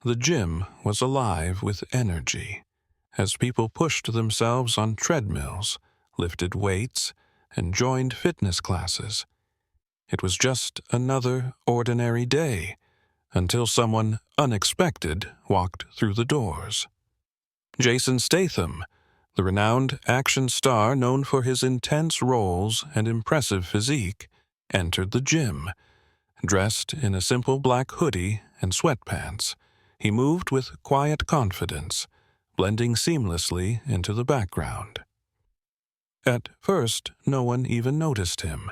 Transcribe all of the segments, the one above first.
The gym was alive with energy, as people pushed themselves on treadmills, lifted weights, and joined fitness classes. It was just another ordinary day, until someone unexpected walked through the doors. Jason Statham, the renowned action star known for his intense roles and impressive physique, entered the gym. Dressed in a simple black hoodie and sweatpants, he moved with quiet confidence, blending seamlessly into the background. At first, no one even noticed him.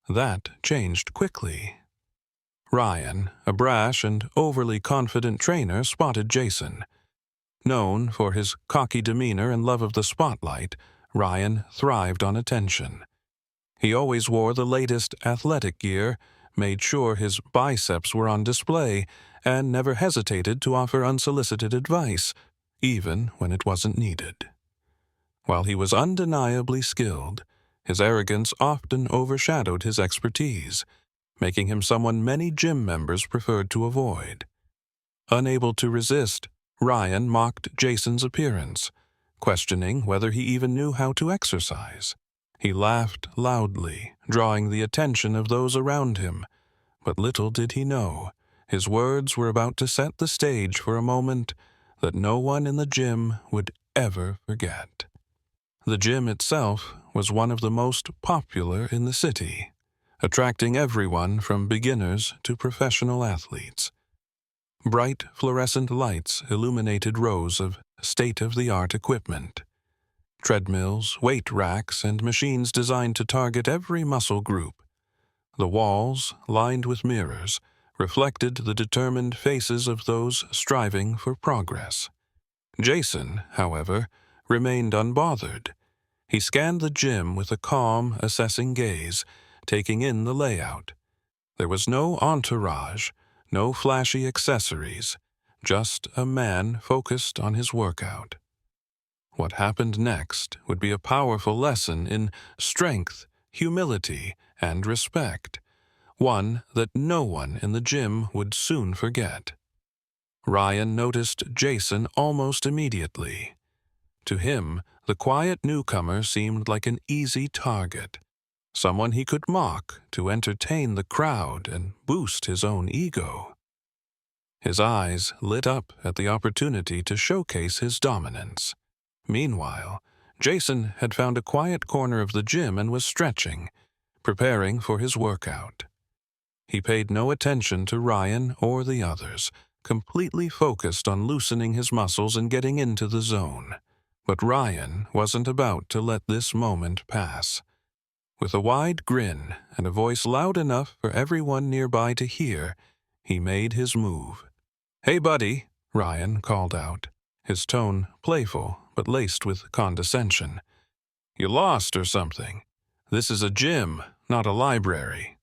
That changed quickly. Ryan, a brash and overly confident trainer, spotted Jason. Known for his cocky demeanor and love of the spotlight, Ryan thrived on attention. He always wore the latest athletic gear, made sure his biceps were on display, and never hesitated to offer unsolicited advice, even when it wasn't needed. While he was undeniably skilled, his arrogance often overshadowed his expertise, making him someone many gym members preferred to avoid. Unable to resist, Ryan mocked Jason's appearance, questioning whether he even knew how to exercise. He laughed loudly, drawing the attention of those around him, but little did he know, his words were about to set the stage for a moment that no one in the gym would ever forget. The gym itself was one of the most popular in the city, attracting everyone from beginners to professional athletes. Bright fluorescent lights illuminated rows of state-of-the-art equipment. Treadmills, weight racks, and machines designed to target every muscle group. The walls, lined with mirrors, reflected the determined faces of those striving for progress. Jason, however, remained unbothered. He scanned the gym with a calm, assessing gaze, taking in the layout. There was no entourage, no flashy accessories, just a man focused on his workout. What happened next would be a powerful lesson in strength, humility, and respect, one that no one in the gym would soon forget. Ryan noticed Jason almost immediately. To him, the quiet newcomer seemed like an easy target, someone he could mock to entertain the crowd and boost his own ego. His eyes lit up at the opportunity to showcase his dominance. Meanwhile, Jason had found a quiet corner of the gym and was stretching, preparing for his workout. He paid no attention to Ryan or the others, completely focused on loosening his muscles and getting into the zone. But Ryan wasn't about to let this moment pass. With a wide grin and a voice loud enough for everyone nearby to hear, he made his move. "Hey, buddy," Ryan called out, his tone playful but laced with condescension. "You lost or something? This is a gym, not a library."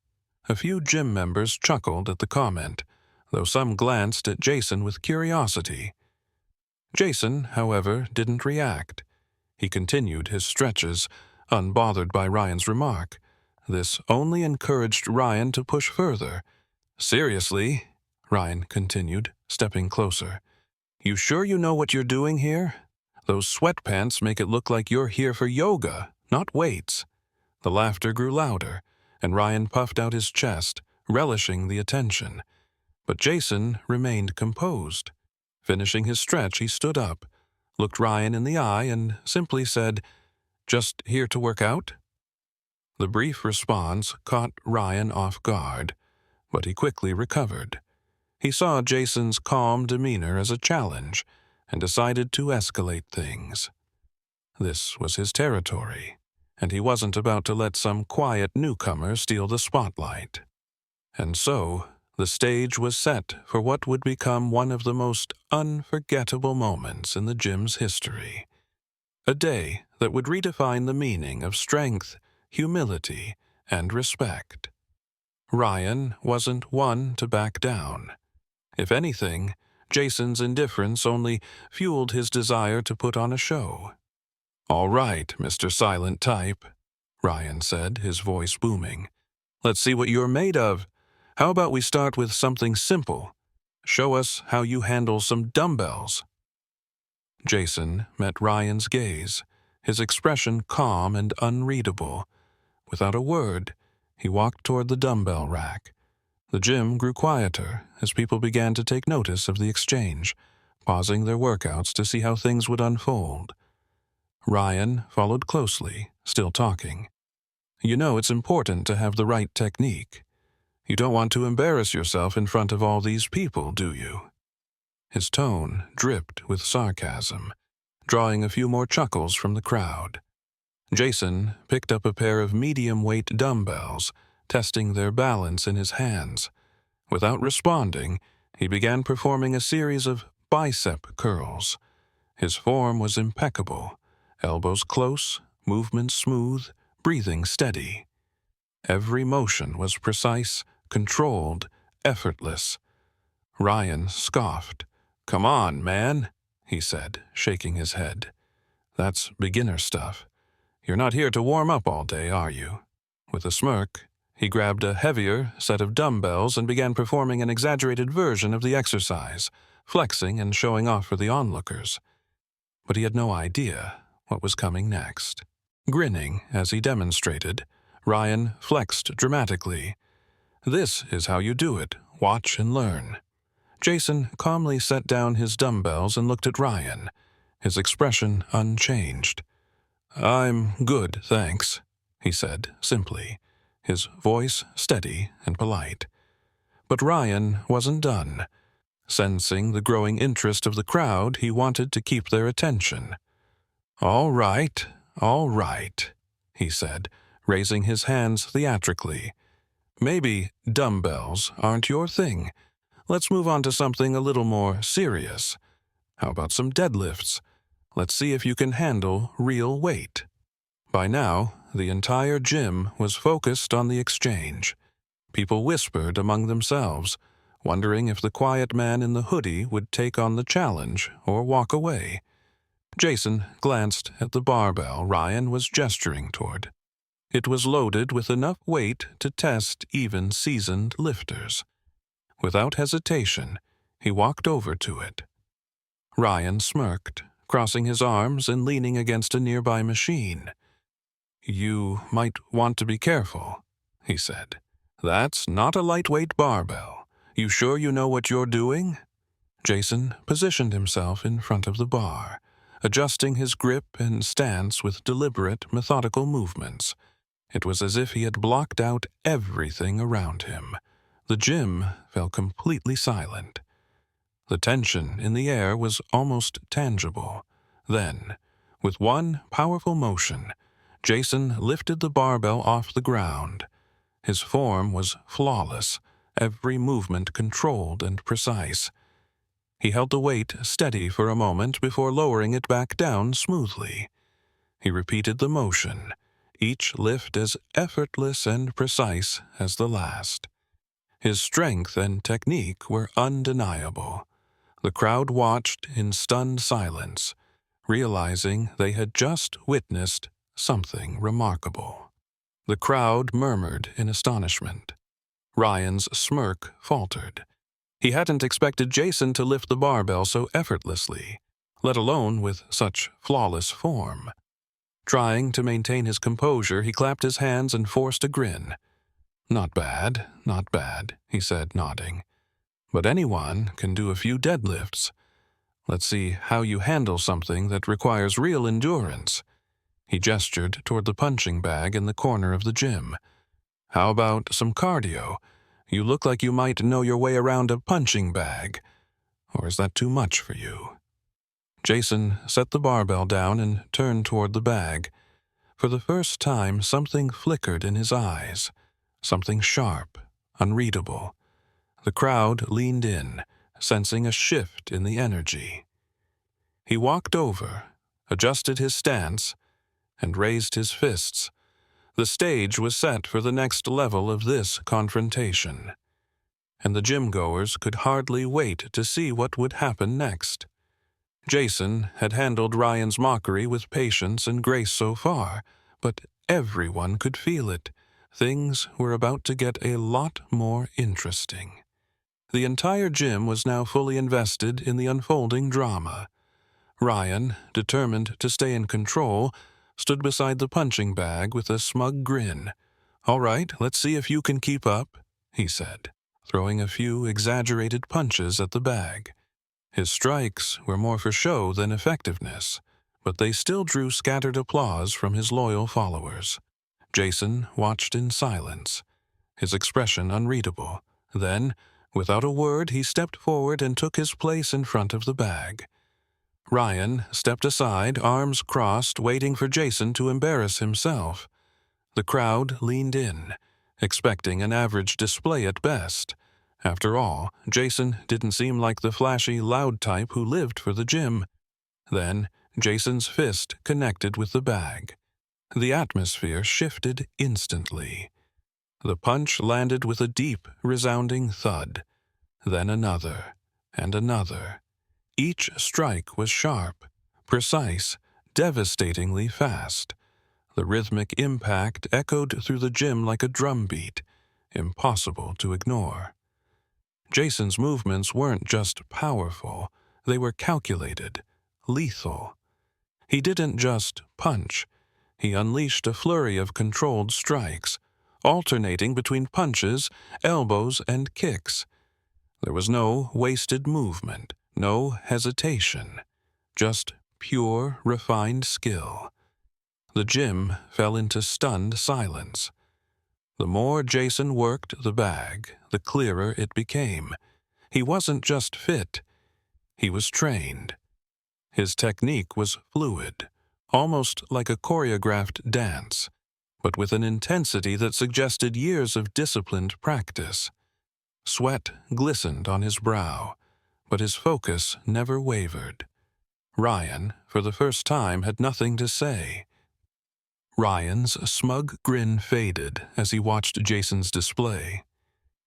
A few gym members chuckled at the comment, though some glanced at Jason with curiosity. Jason, however, didn't react. He continued his stretches, unbothered by Ryan's remark. This only encouraged Ryan to push further. "Seriously," Ryan continued, stepping closer. "You sure you know what you're doing here? Those sweatpants make it look like you're here for yoga, not weights." The laughter grew louder, and Ryan puffed out his chest, relishing the attention. But Jason remained composed. Finishing his stretch, he stood up, looked Ryan in the eye, and simply said, "Just here to work out?" The brief response caught Ryan off guard, but he quickly recovered. He saw Jason's calm demeanor as a challenge and decided to escalate things. This was his territory, and he wasn't about to let some quiet newcomer steal the spotlight. And so, the stage was set for what would become one of the most unforgettable moments in the gym's history. A day that would redefine the meaning of strength, humility, and respect. Ryan wasn't one to back down. If anything, Jason's indifference only fueled his desire to put on a show. "All right, Mr. Silent Type," Ryan said, his voice booming. "Let's see what you're made of. How about we start with something simple? Show us how you handle some dumbbells." Jason met Ryan's gaze, his expression calm and unreadable. Without a word, he walked toward the dumbbell rack. The gym grew quieter as people began to take notice of the exchange, pausing their workouts to see how things would unfold. Ryan followed closely, still talking. "You know it's important to have the right technique. You don't want to embarrass yourself in front of all these people, do you?" His tone dripped with sarcasm, drawing a few more chuckles from the crowd. Jason picked up a pair of medium-weight dumbbells, testing their balance in his hands. Without responding, he began performing a series of bicep curls. His form was impeccable, elbows close, movement smooth, breathing steady. Every motion was precise, controlled, effortless. Ryan scoffed. "Come on, man," he said, shaking his head. "That's beginner stuff. You're not here to warm up all day, are you?" With a smirk, he grabbed a heavier set of dumbbells and began performing an exaggerated version of the exercise, flexing and showing off for the onlookers. But he had no idea what was coming next. Grinning as he demonstrated, Ryan flexed dramatically. "This is how you do it. Watch and learn." Jason calmly set down his dumbbells and looked at Ryan, his expression unchanged. "I'm good, thanks," he said simply, his voice steady and polite. But Ryan wasn't done. Sensing the growing interest of the crowd, he wanted to keep their attention. All right," he said, raising his hands theatrically. "Maybe dumbbells aren't your thing. Let's move on to something a little more serious. How about some deadlifts? Let's see if you can handle real weight." By now, the entire gym was focused on the exchange. People whispered among themselves, wondering if the quiet man in the hoodie would take on the challenge or walk away. Jason glanced at the barbell Ryan was gesturing toward. It was loaded with enough weight to test even seasoned lifters. Without hesitation, he walked over to it. Ryan smirked, crossing his arms and leaning against a nearby machine. "You might want to be careful," he said. "That's not a lightweight barbell. You sure you know what you're doing?" Jason positioned himself in front of the bar, adjusting his grip and stance with deliberate, methodical movements. It was as if he had blocked out everything around him. The gym fell completely silent. The tension in the air was almost tangible. Then, with one powerful motion, Jason lifted the barbell off the ground. His form was flawless, every movement controlled and precise. He held the weight steady for a moment before lowering it back down smoothly. He repeated the motion, each lift as effortless and precise as the last. His strength and technique were undeniable. The crowd watched in stunned silence, realizing they had just witnessed something remarkable. The crowd murmured in astonishment. Ryan's smirk faltered. He hadn't expected Jason to lift the barbell so effortlessly, let alone with such flawless form. Trying to maintain his composure, he clapped his hands and forced a grin. Not bad," he said, nodding. "But anyone can do a few deadlifts. Let's see how you handle something that requires real endurance." He gestured toward the punching bag in the corner of the gym. "How about some cardio? You look like you might know your way around a punching bag. Or is that too much for you?" Jason set the barbell down and turned toward the bag. For the first time, something flickered in his eyes, something sharp, unreadable. The crowd leaned in, sensing a shift in the energy. He walked over, adjusted his stance, and raised his fists. The stage was set for the next level of this confrontation, and the gym-goers could hardly wait to see what would happen next. Jason had handled Ryan's mockery with patience and grace so far, but everyone could feel it. Things were about to get a lot more interesting. The entire gym was now fully invested in the unfolding drama. Ryan, determined to stay in control, stood beside the punching bag with a smug grin. "All right, let's see if you can keep up," he said, throwing a few exaggerated punches at the bag. His strikes were more for show than effectiveness, but they still drew scattered applause from his loyal followers. Jason watched in silence, his expression unreadable. Then, without a word, he stepped forward and took his place in front of the bag. Ryan stepped aside, arms crossed, waiting for Jason to embarrass himself. The crowd leaned in, expecting an average display at best. After all, Jason didn't seem like the flashy, loud type who lived for the gym. Then, Jason's fist connected with the bag. The atmosphere shifted instantly. The punch landed with a deep, resounding thud. Then another, and another. Each strike was sharp, precise, devastatingly fast. The rhythmic impact echoed through the gym like a drumbeat, impossible to ignore. Jason's movements weren't just powerful, they were calculated, lethal. He didn't just punch. He unleashed a flurry of controlled strikes, alternating between punches, elbows, and kicks. There was no wasted movement, no hesitation, just pure, refined skill. The gym fell into stunned silence. The more Jason worked the bag, the clearer it became. He wasn't just fit, he was trained. His technique was fluid, almost like a choreographed dance, but with an intensity that suggested years of disciplined practice. Sweat glistened on his brow, but his focus never wavered. Ryan, for the first time, had nothing to say. Ryan's smug grin faded as he watched Jason's display.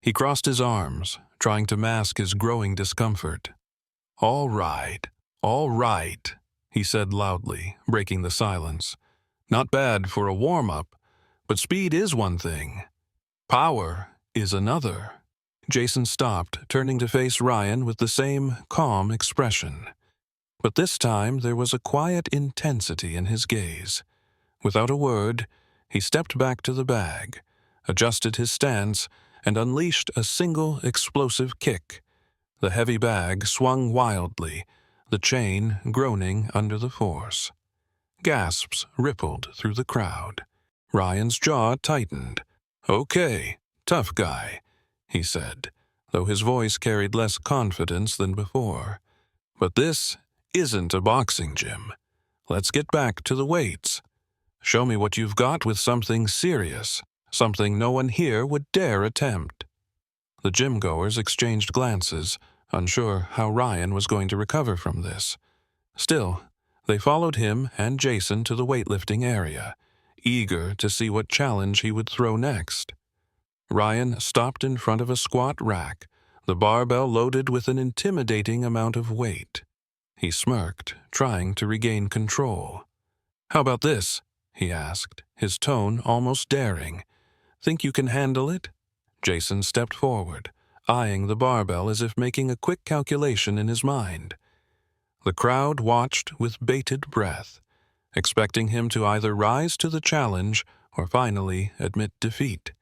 He crossed his arms, trying to mask his growing discomfort. All right," he said loudly, breaking the silence. "Not bad for a warm-up, but speed is one thing. Power is another." Jason stopped, turning to face Ryan with the same calm expression. But this time there was a quiet intensity in his gaze. Without a word, he stepped back to the bag, adjusted his stance, and unleashed a single explosive kick. The heavy bag swung wildly, the chain groaning under the force. Gasps rippled through the crowd. Ryan's jaw tightened. "Okay, tough guy," he said, though his voice carried less confidence than before. "But this isn't a boxing gym. Let's get back to the weights. Show me what you've got with something serious, something no one here would dare attempt." The gym-goers exchanged glances, unsure how Ryan was going to recover from this. Still, they followed him and Jason to the weightlifting area, eager to see what challenge he would throw next. Ryan stopped in front of a squat rack, the barbell loaded with an intimidating amount of weight. He smirked, trying to regain control. "How about this?" he asked, his tone almost daring. "Think you can handle it?" Jason stepped forward, eyeing the barbell as if making a quick calculation in his mind. The crowd watched with bated breath, expecting him to either rise to the challenge or finally admit defeat.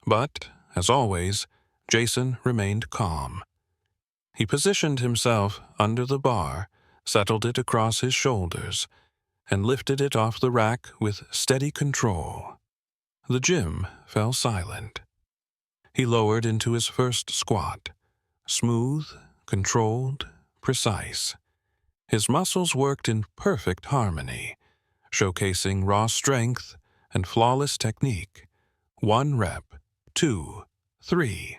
But, as always, Jason remained calm. He positioned himself under the bar, settled it across his shoulders, and lifted it off the rack with steady control. The gym fell silent. He lowered into his first squat, smooth, controlled, precise. His muscles worked in perfect harmony, showcasing raw strength and flawless technique. 1 rep, 2, 3.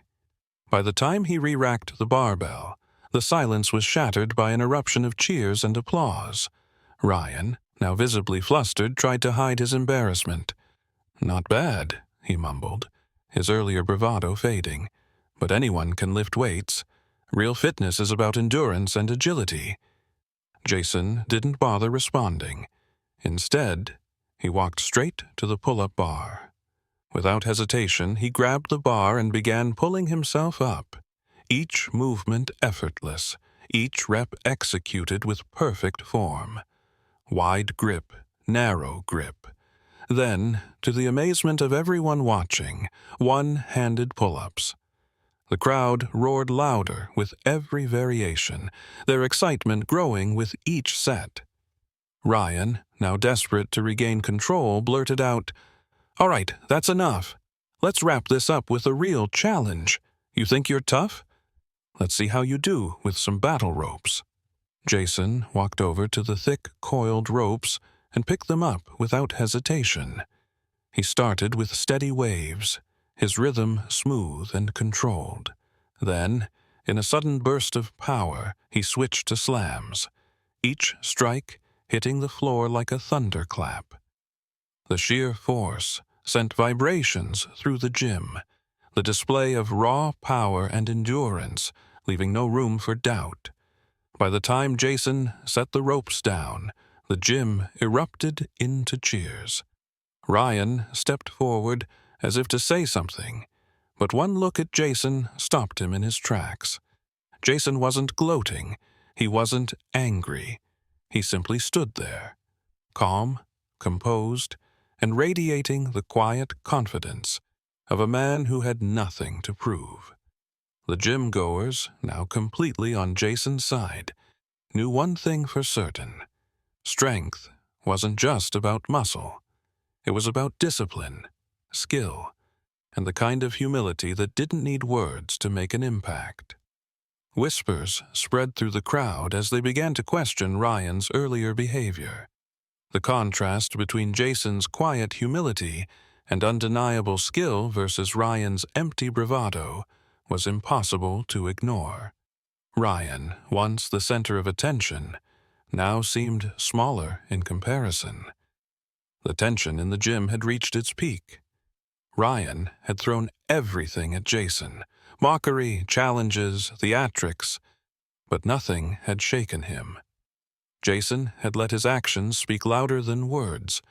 By the time he re-racked the barbell, the silence was shattered by an eruption of cheers and applause. Ryan, now visibly flustered, tried to hide his embarrassment. "Not bad," he mumbled, his earlier bravado fading. "But anyone can lift weights. Real fitness is about endurance and agility." Jason didn't bother responding. Instead, he walked straight to the pull-up bar. Without hesitation, he grabbed the bar and began pulling himself up. each movement effortless, each rep executed with perfect form. Wide grip, narrow grip. Then, to the amazement of everyone watching, one-handed pull-ups. The crowd roared louder with every variation, their excitement growing with each set. Ryan, now desperate to regain control, blurted out, "All right, that's enough. Let's wrap this up with a real challenge. You think you're tough? Let's see how you do with some battle ropes." Jason walked over to the thick, coiled ropes and picked them up without hesitation. He started with steady waves, his rhythm smooth and controlled. Then, in a sudden burst of power, he switched to slams, each strike hitting the floor like a thunderclap. The sheer force sent vibrations through the gym, the display of raw power and endurance, leaving no room for doubt. By the time Jason set the ropes down, the gym erupted into cheers. Ryan stepped forward as if to say something, but one look at Jason stopped him in his tracks. Jason wasn't gloating, he wasn't angry. He simply stood there, calm, composed, and radiating the quiet confidence of a man who had nothing to prove. The gym-goers, now completely on Jason's side, knew one thing for certain. Strength wasn't just about muscle. It was about discipline, skill, and the kind of humility that didn't need words to make an impact. Whispers spread through the crowd as they began to question Ryan's earlier behavior. The contrast between Jason's quiet humility and undeniable skill versus Ryan's empty bravado was impossible to ignore. Ryan, once the center of attention, now seemed smaller in comparison. The tension in the gym had reached its peak. Ryan had thrown everything at Jason, mockery, challenges, theatrics, but nothing had shaken him. Jason had let his actions speak louder than words,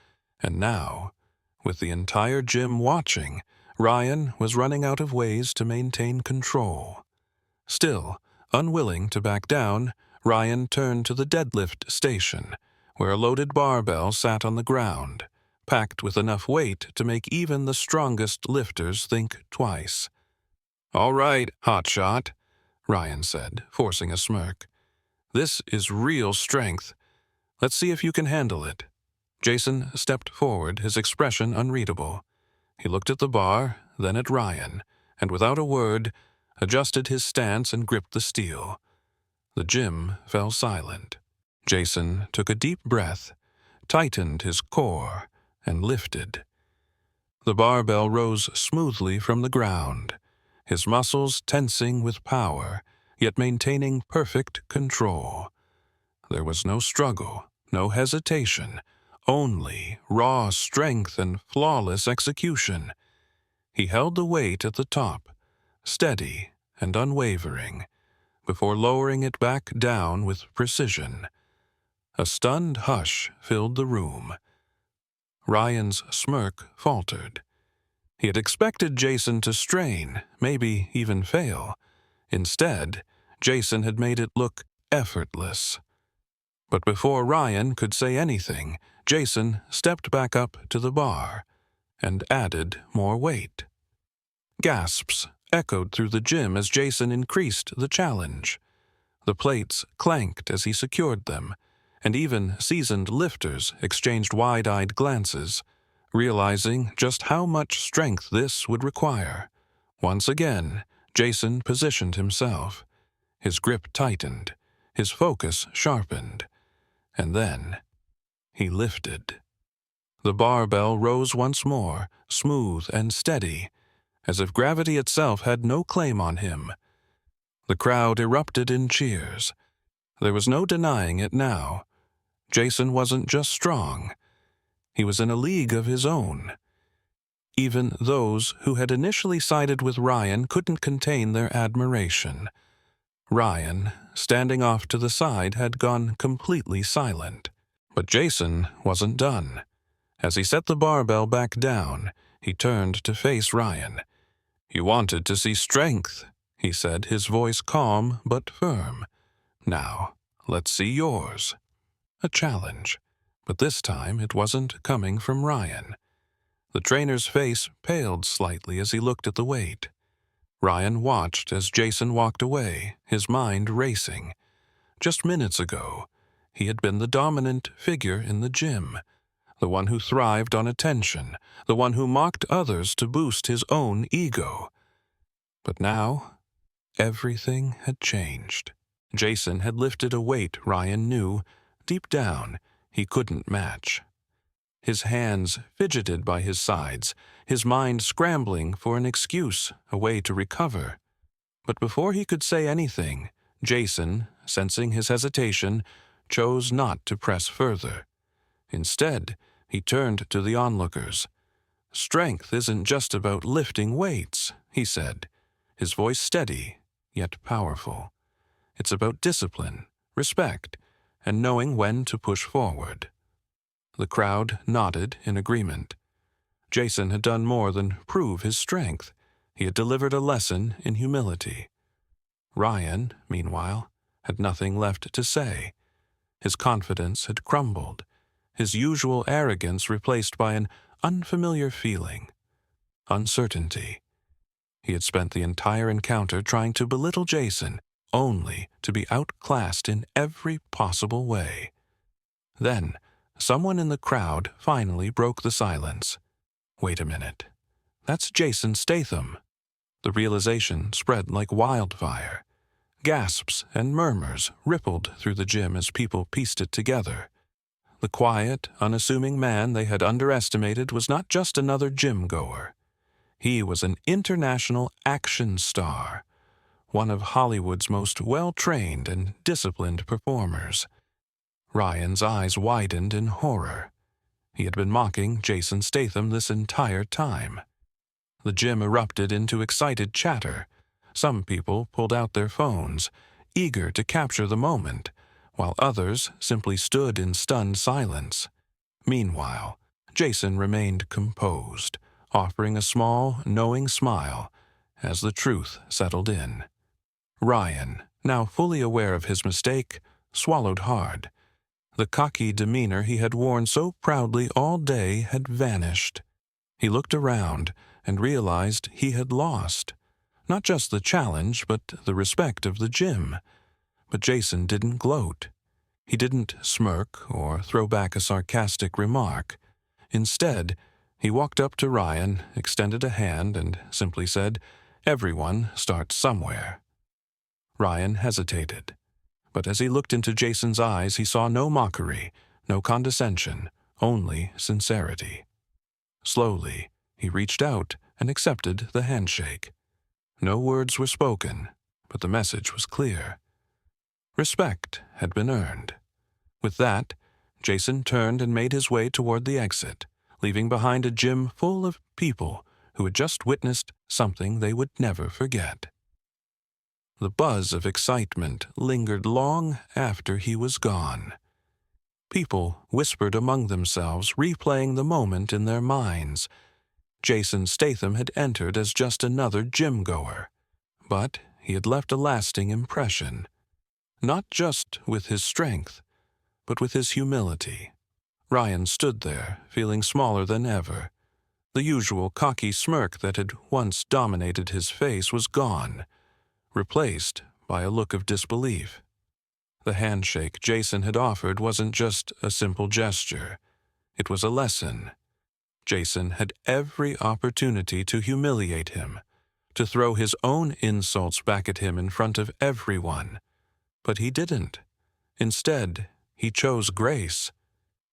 and now, with the entire gym watching, Ryan was running out of ways to maintain control. Still, unwilling to back down, Ryan turned to the deadlift station, where a loaded barbell sat on the ground, packed with enough weight to make even the strongest lifters think twice. "All right, hotshot," Ryan said, forcing a smirk. "This is real strength. Let's see if you can handle it." Jason stepped forward, his expression unreadable. He looked at the bar, then at Ryan, and without a word, adjusted his stance and gripped the steel. The gym fell silent. Jason took a deep breath, tightened his core, and lifted. The barbell rose smoothly from the ground, his muscles tensing with power, yet maintaining perfect control. There was no struggle, no hesitation, only raw strength and flawless execution. He held the weight at the top, steady and unwavering, before lowering it back down with precision. A stunned hush filled the room. Ryan's smirk faltered. He had expected Jason to strain, maybe even fail. Instead, Jason had made it look effortless. But before Ryan could say anything, Jason stepped back up to the bar and added more weight. Gasps echoed through the gym as Jason increased the challenge. The plates clanked as he secured them, and even seasoned lifters exchanged wide-eyed glances, realizing just how much strength this would require. Once again, Jason positioned himself. His grip tightened, his focus sharpened, and then he lifted. The barbell rose once more, smooth and steady, as if gravity itself had no claim on him. The crowd erupted in cheers. There was no denying it now. Jason wasn't just strong. He was in a league of his own. Even those who had initially sided with Ryan couldn't contain their admiration. Ryan, standing off to the side, had gone completely silent. But Jason wasn't done. As he set the barbell back down, he turned to face Ryan. "You wanted to see strength," he said, his voice calm but firm. "Now, let's see yours." A challenge, but this time it wasn't coming from Ryan. The trainer's face paled slightly as he looked at the weight. Ryan watched as Jason walked away, his mind racing. Just minutes ago, he had been the dominant figure in the gym, the one who thrived on attention, the one who mocked others to boost his own ego. But now, everything had changed. Jason had lifted a weight Ryan knew, deep down, he couldn't match. His hands fidgeted by his sides, his mind scrambling for an excuse, a way to recover. But before he could say anything, Jason, sensing his hesitation, chose not to press further. Instead, he turned to the onlookers. "Strength isn't just about lifting weights," he said, his voice steady, yet powerful. "It's about discipline, respect, and knowing when to push forward." The crowd nodded in agreement. Jason had done more than prove his strength. He had delivered a lesson in humility. Ryan, meanwhile, had nothing left to say. His confidence had crumbled, his usual arrogance replaced by an unfamiliar feeling, uncertainty. He had spent the entire encounter trying to belittle Jason, only to be outclassed in every possible way. Then, someone in the crowd finally broke the silence. "Wait a minute. That's Jason Statham." The realization spread like wildfire. Gasps and murmurs rippled through the gym as people pieced it together. The quiet, unassuming man they had underestimated was not just another gym-goer. He was an international action star, one of Hollywood's most well-trained and disciplined performers. Ryan's eyes widened in horror. He had been mocking Jason Statham this entire time. The gym erupted into excited chatter. Some people pulled out their phones, eager to capture the moment, while others simply stood in stunned silence. Meanwhile, Jason remained composed, offering a small, knowing smile as the truth settled in. Ryan, now fully aware of his mistake, swallowed hard. The cocky demeanor he had worn so proudly all day had vanished. He looked around and realized he had lost. Not just the challenge, but the respect of the gym. But Jason didn't gloat. He didn't smirk or throw back a sarcastic remark. Instead, he walked up to Ryan, extended a hand, and simply said, "Everyone starts somewhere." Ryan hesitated. But as he looked into Jason's eyes, he saw no mockery, no condescension, only sincerity. Slowly, he reached out and accepted the handshake. No words were spoken, but the message was clear. Respect had been earned. With that, Jason turned and made his way toward the exit, leaving behind a gym full of people who had just witnessed something they would never forget. The buzz of excitement lingered long after he was gone. People whispered among themselves, replaying the moment in their minds. Jason Statham had entered as just another gym-goer, but he had left a lasting impression, not just with his strength, but with his humility. Ryan stood there, feeling smaller than ever. The usual cocky smirk that had once dominated his face was gone, replaced by a look of disbelief. The handshake Jason had offered wasn't just a simple gesture. It was a lesson. Jason had every opportunity to humiliate him, to throw his own insults back at him in front of everyone. But he didn't. Instead, he chose grace.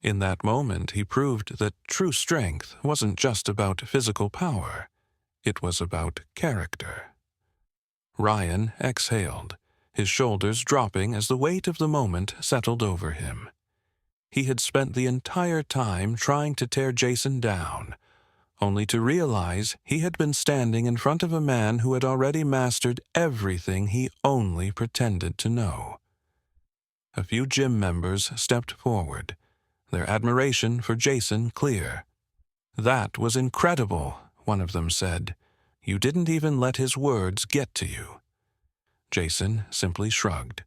In that moment, he proved that true strength wasn't just about physical power. It was about character. Ryan exhaled, his shoulders dropping as the weight of the moment settled over him. He had spent the entire time trying to tear Jason down, only to realize he had been standing in front of a man who had already mastered everything he only pretended to know. A few gym members stepped forward, their admiration for Jason clear. "That was incredible," one of them said. "You didn't even let his words get to you." Jason simply shrugged.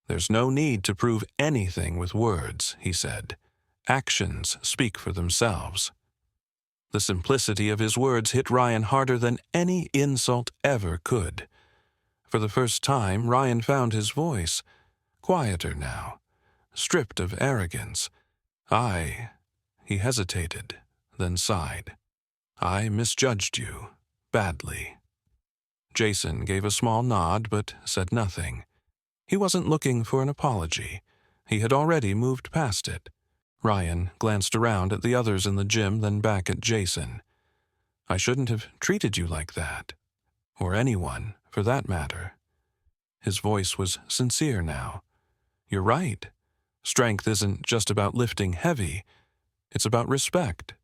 "There's no need to prove anything with words," he said. "Actions speak for themselves." The simplicity of his words hit Ryan harder than any insult ever could. For the first time, Ryan found his voice, quieter now, stripped of arrogance. He hesitated, then sighed. "I misjudged you, badly." Jason gave a small nod but said nothing. He wasn't looking for an apology. He had already moved past it. Ryan glanced around at the others in the gym, then back at Jason. "I shouldn't have treated you like that. Or anyone, for that matter." His voice was sincere now. "You're right. Strength isn't just about lifting heavy. It's about respect."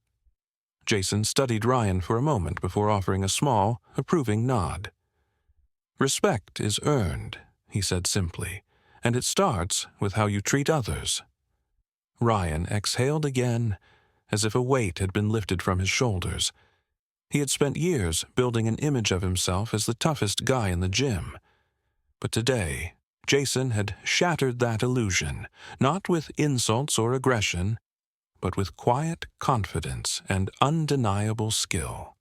Jason studied Ryan for a moment before offering a small, approving nod. "Respect is earned," he said simply, "and it starts with how you treat others." Ryan exhaled again, as if a weight had been lifted from his shoulders. He had spent years building an image of himself as the toughest guy in the gym. But today, Jason had shattered that illusion, not with insults or aggression, but with quiet confidence and undeniable skill.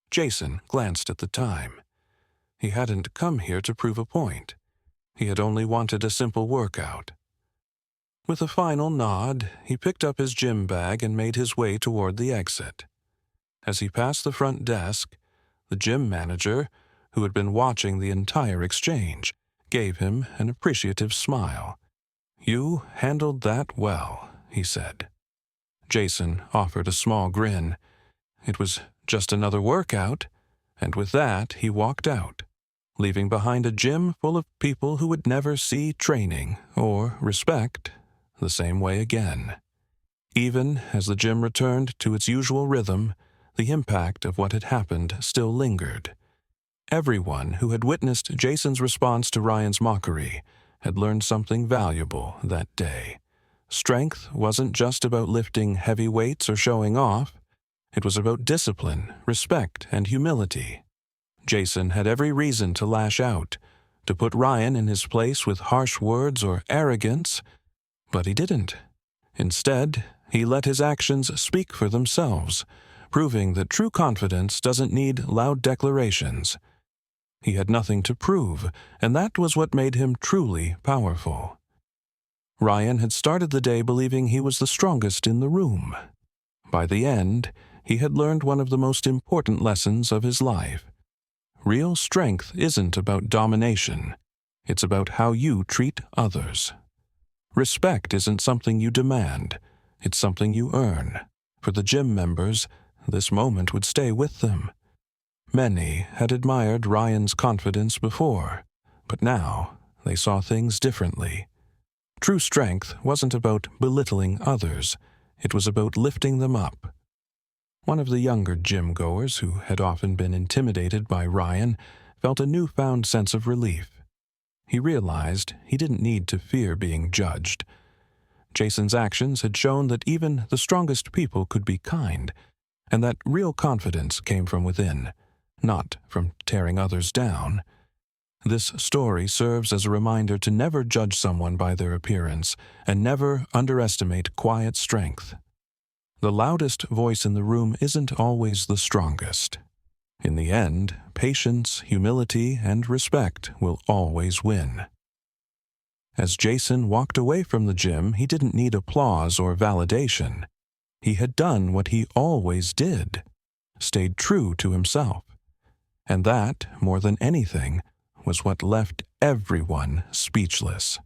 Jason glanced at the time. He hadn't come here to prove a point. He had only wanted a simple workout. With a final nod, he picked up his gym bag and made his way toward the exit. As he passed the front desk, the gym manager, who had been watching the entire exchange, gave him an appreciative smile. "You handled that well," he said. Jason offered a small grin. It was just another workout, and with that he walked out, leaving behind a gym full of people who would never see training or respect the same way again. Even as the gym returned to its usual rhythm, the impact of what had happened still lingered. Everyone who had witnessed Jason's response to Ryan's mockery had learned something valuable that day. Strength wasn't just about lifting heavy weights or showing off. It was about discipline, respect, and humility. Jason had every reason to lash out, to put Ryan in his place with harsh words or arrogance, but he didn't. Instead, he let his actions speak for themselves, proving that true confidence doesn't need loud declarations. He had nothing to prove, and that was what made him truly powerful. Ryan had started the day believing he was the strongest in the room. By the end, he had learned one of the most important lessons of his life. Real strength isn't about domination. It's about how you treat others. Respect isn't something you demand. It's something you earn. For the gym members, this moment would stay with them. Many had admired Ryan's confidence before, but now they saw things differently. True strength wasn't about belittling others. It was about lifting them up. One of the younger gym-goers, who had often been intimidated by Ryan, felt a newfound sense of relief. He realized he didn't need to fear being judged. Jason's actions had shown that even the strongest people could be kind, and that real confidence came from within, not from tearing others down. This story serves as a reminder to never judge someone by their appearance and never underestimate quiet strength. The loudest voice in the room isn't always the strongest. In the end, patience, humility, and respect will always win. As Jason walked away from the gym, he didn't need applause or validation. He had done what he always did, stayed true to himself. And that, more than anything, was what left everyone speechless.